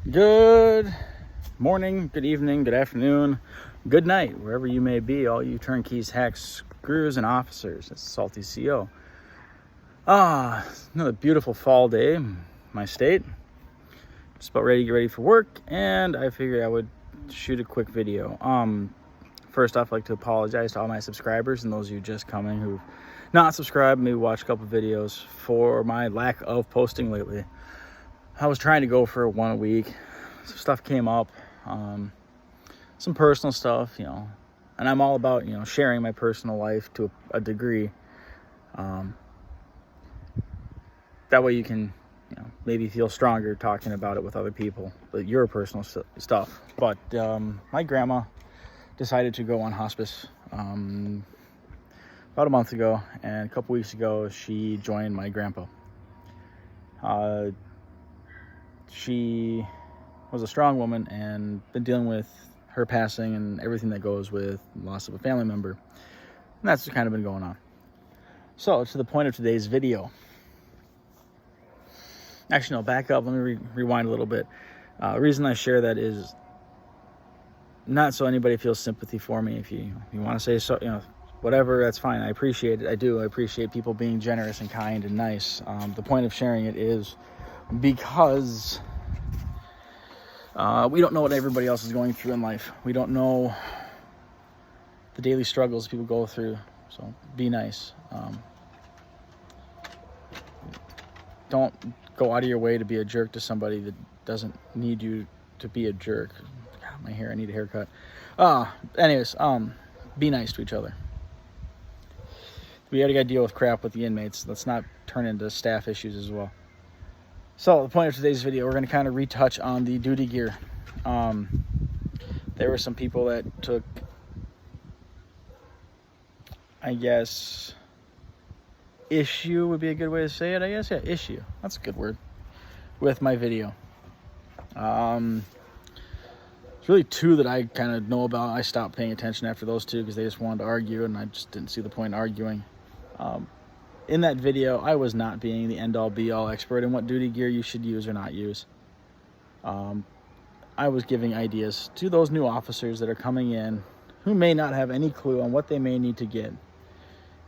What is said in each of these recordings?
Good morning, good evening, good afternoon, good night, wherever you may be, all you turnkeys, hacks, screws, and officers. It's Salty CO. Another beautiful fall day in my state. Just about ready to get ready for work, and I figured I would shoot a quick video. First off, I'd like to apologize to all my subscribers and those of you just coming who've not subscribed, maybe watched a couple videos, for my lack of posting lately. I was trying to go for one a week. Some stuff came up, some personal stuff, and I'm all about, sharing my personal life to a degree. That way you can, maybe feel stronger talking about it with other people, but your personal stuff. But my grandma decided to go on hospice about a month ago, and a couple weeks ago she joined my grandpa. She was a strong woman and been dealing with her passing and everything that goes with loss of a family member. And that's kind of been going on. So, to the point of today's video. Actually, no, back up. Let me rewind a little bit. The reason I share that is not so anybody feels sympathy for me. If you want to say so, whatever, that's fine. I appreciate it. I appreciate people being generous and kind and nice. The point of sharing it is because we don't know what everybody else is going through in life. We don't know the daily struggles people go through. So be nice. Don't go out of your way to be a jerk to somebody that doesn't need you to be a jerk. God, my hair, I need a haircut. Anyways, be nice to each other. We already got to deal with crap with the inmates. Let's not turn into staff issues as well. So the point of today's video, we're going to kind of retouch on the duty gear. There were some people that took, I guess, issue would be a good way to say it, I guess. Yeah, issue. That's a good word. With my video. There's really two that I kind of know about. I stopped paying attention after those two because they just wanted to argue, and I just didn't see the point in arguing. In that video, I was not being the end-all, be-all expert in what duty gear you should use or not use. I was giving ideas to those new officers that are coming in who may not have any clue on what they may need to get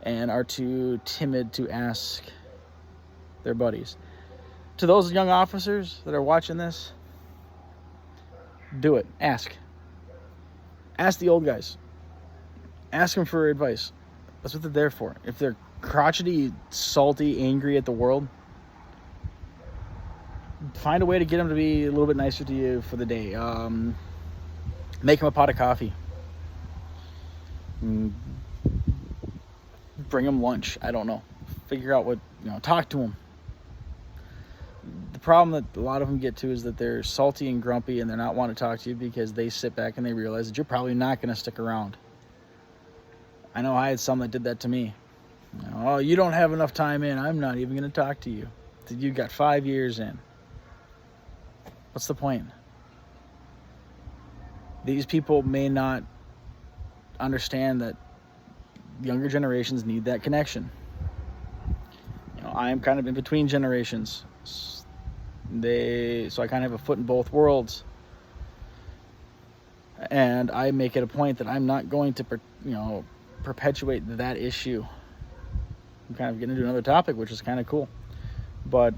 and are too timid to ask their buddies. To those young officers that are watching this, do it. Ask. Ask the old guys. Ask them for advice. That's what they're there for. If they're crotchety, salty, angry at the world, find a way to get them to be a little bit nicer to you for the day. Make them a pot of coffee. Bring them lunch. I don't know. Figure out what, talk to them. The problem that a lot of them get to is that they're salty and grumpy and they're not wanting to talk to you because they sit back and they realize that you're probably not going to stick around. I know I had some that did that to me. Oh, you don't have enough time in. I'm not even going to talk to you. You got 5 years in. What's the point? These people may not understand that younger generations need that connection. I am kind of in between generations. So I kind of have a foot in both worlds. And I make it a point that I'm not going to, perpetuate that issue. I'm kind of getting into another topic, which is kind of cool. But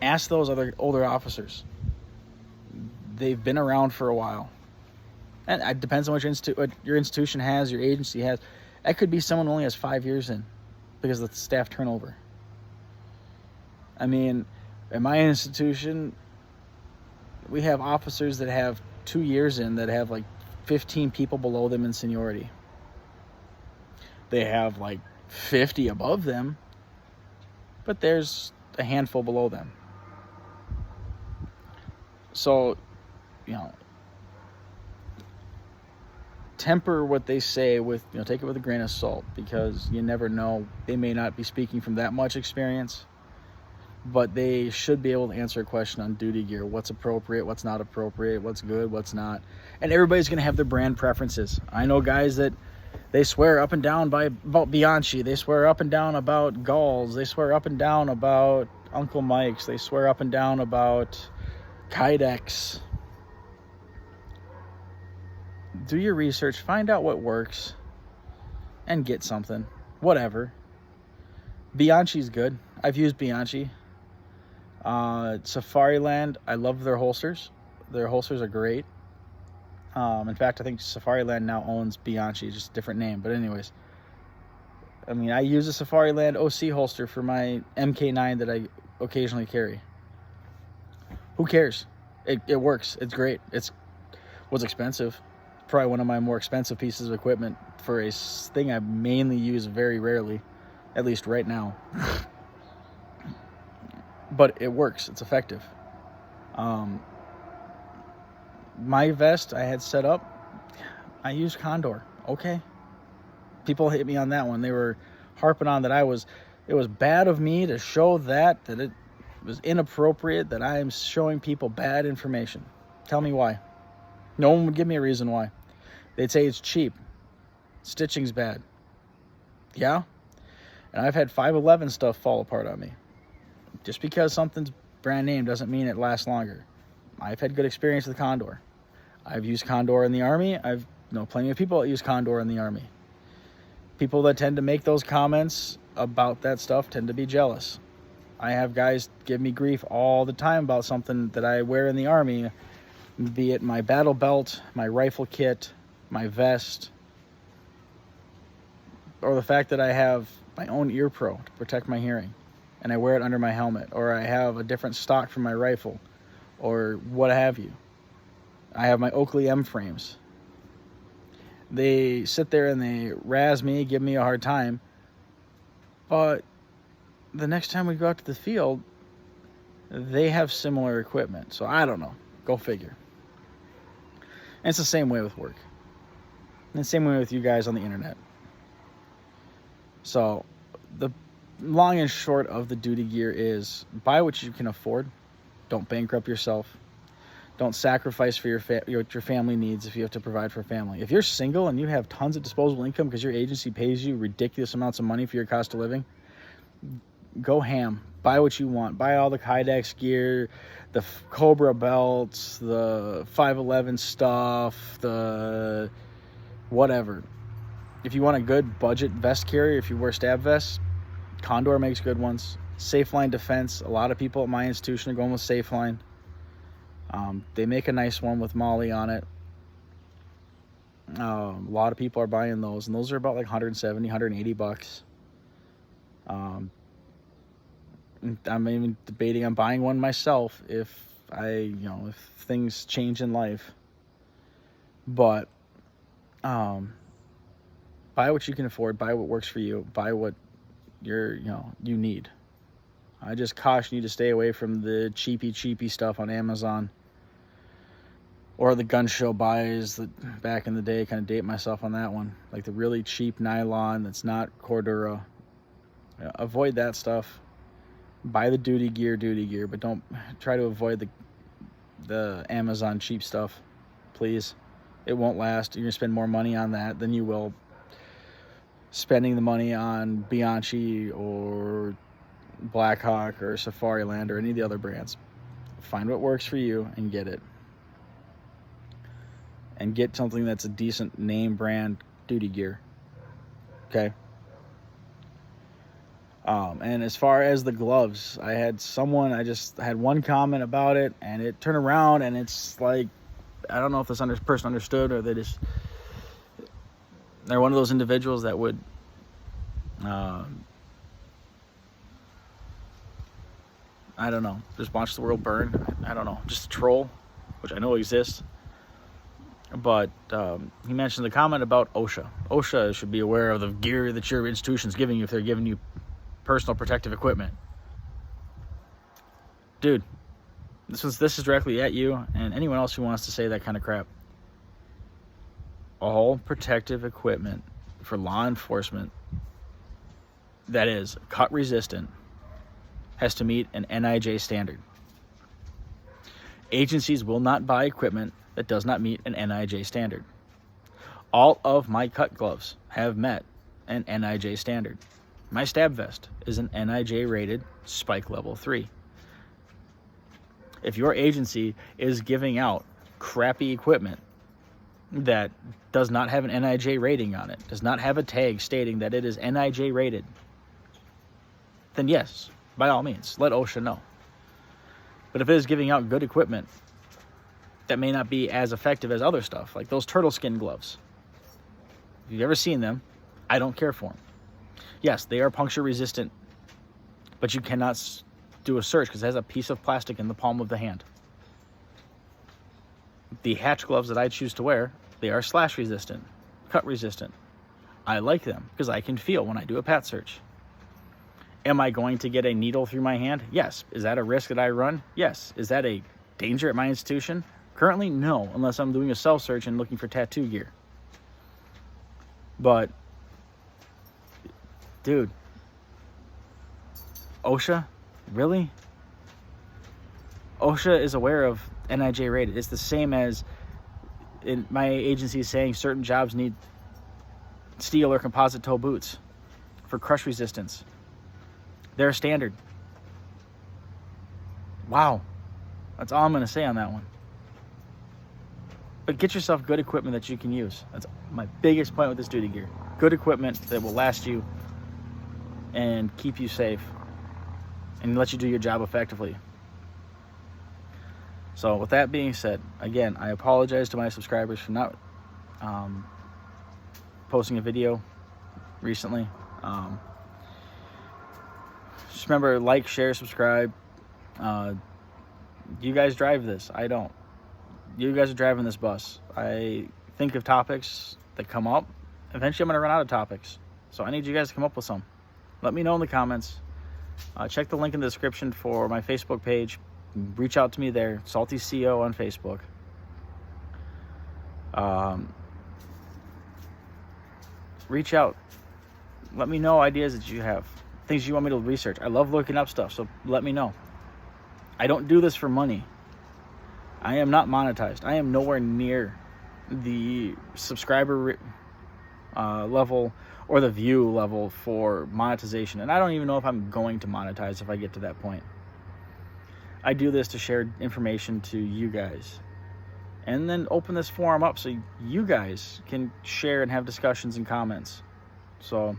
ask those other older officers. They've been around for a while. And it depends on what your institution has, your agency has. That could be someone who only has 5 years in because of the staff turnover. I mean, in my institution, we have officers that have 2 years in that have like 15 people below them in seniority. They have like 50 above them, but there's a handful below them. So, temper what they say with, take it with a grain of salt, because you never know. They may not be speaking from that much experience, but they should be able to answer a question on duty gear. What's appropriate, what's not appropriate, what's good, what's not. And everybody's going to have their brand preferences. I know guys that they swear up and down about Bianchi. They swear up and down about Galls. They swear up and down about Uncle Mike's. They swear up and down about Kydex. Do your research, find out what works, and get something. Whatever. Bianchi's good. I've used Bianchi. Safariland, I love their holsters. Their holsters are great. In fact, I think Safariland now owns Bianchi, just a different name. But anyways, I mean, I use a Safariland OC holster for my MK9 that I occasionally carry. Who cares? It works. It's great. It was expensive. Probably one of my more expensive pieces of equipment for a thing I mainly use very rarely, at least right now. But it works. It's effective. My vest I had set up, I used Condor. Okay. People hit me on that one. They were harping on that it was bad of me to show that it was inappropriate, that I am showing people bad information. Tell me why. No one would give me a reason why. They'd say it's cheap. Stitching's bad. Yeah? And I've had 511 stuff fall apart on me. Just because something's brand name doesn't mean it lasts longer. I've had good experience with Condor. I've used Condor in the Army. I've known plenty of people that use Condor in the Army. People that tend to make those comments about that stuff tend to be jealous. I have guys give me grief all the time about something that I wear in the Army, be it my battle belt, my rifle kit, my vest, or the fact that I have my own ear pro to protect my hearing, and I wear it under my helmet, or I have a different stock for my rifle, or what have you. I have my Oakley M frames. They sit there and they razz me, give me a hard time, but the next time we go out to the field, they have similar equipment. So I don't know. Go figure. And it's the same way with work. And the same way with you guys on the internet. So the long and short of the duty gear is buy what you can afford. Don't bankrupt yourself. Don't sacrifice for what your family needs if you have to provide for a family. If you're single and you have tons of disposable income because your agency pays you ridiculous amounts of money for your cost of living, go ham. Buy what you want. Buy all the Kydex gear, the Cobra belts, the 511 stuff, the whatever. If you want a good budget vest carrier, if you wear stab vests, Condor makes good ones. Safeline Defense, a lot of people at my institution are going with Safeline. They make a nice one with Molly on it. A lot of people are buying those, and those are about like 170, 180 bucks. I'm even debating on buying one myself if if things change in life. But buy what you can afford, buy what works for you, buy what you need. I just caution you to stay away from the cheapy stuff on Amazon or the gun show buys that back in the day. Kind of date myself on that one, like the really cheap nylon that's not Cordura. Avoid that stuff. Buy the duty gear, but don't try to avoid the Amazon cheap stuff, please. It won't last. You're gonna spend more money on that than you will spending the money on Bianchi or Blackhawk or Safariland or any of the other brands. Find what works for you and get it. And get something that's a decent name brand duty gear. Okay? And as far as the gloves, I just had one comment about it, and it turned around, and it's like, I don't know if this person understood, or they're one of those individuals that would I don't know, just watch the world burn. I don't know, just a troll, which I know exists. But he mentioned the comment about OSHA. OSHA should be aware of the gear that your institution's giving you if they're giving you personal protective equipment. Dude, this is directly at you and anyone else who wants to say that kind of crap. All protective equipment for law enforcement that is cut resistant has to meet an NIJ standard. Agencies will not buy equipment that does not meet an NIJ standard. All of my cut gloves have met an NIJ standard. My stab vest is an NIJ rated Spike Level 3. If your agency is giving out crappy equipment that does not have an NIJ rating on it, does not have a tag stating that it is NIJ rated, then yes, by all means, let OSHA know. But if it is giving out good equipment that may not be as effective as other stuff, like those turtle skin gloves, if you've ever seen them, I don't care for them. Yes, they are puncture resistant, but you cannot do a search because it has a piece of plastic in the palm of the hand. The Hatch gloves that I choose to wear, they are slash resistant, cut resistant. I like them because I can feel when I do a pat search. Am I going to get a needle through my hand? Yes. Is that a risk that I run? Yes. Is that a danger at my institution? Currently, no, unless I'm doing a self-search and looking for tattoo gear. But, dude, OSHA? Really? OSHA is aware of NIJ rated. It's the same as in my agency saying certain jobs need steel or composite toe boots for crush resistance. They're a standard. Wow. That's all I'm going to say on that one. But get yourself good equipment that you can use. That's my biggest point with this duty gear. Good equipment that will last you and keep you safe and let you do your job effectively. So with that being said, again, I apologize to my subscribers for not posting a video recently. Just remember, like, share, subscribe. You guys drive this. I don't. You guys are driving this bus. I think of topics that come up. Eventually, I'm going to run out of topics. So I need you guys to come up with some. Let me know in the comments. Check the link in the description for my Facebook page. Reach out to me there. Salty CO on Facebook. Reach out. Let me know ideas that you have. Things you want me to research. I love looking up stuff, so let me know. I don't do this for money. I am not monetized. I am nowhere near the subscriber level or the view level for monetization. And I don't even know if I'm going to monetize if I get to that point. I do this to share information to you guys. And then open this forum up so you guys can share and have discussions and comments. So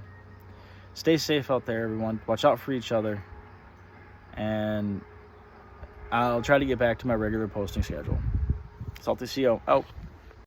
stay safe out there, everyone. Watch out for each other. And I'll try to get back to my regular posting schedule. Salty CO out.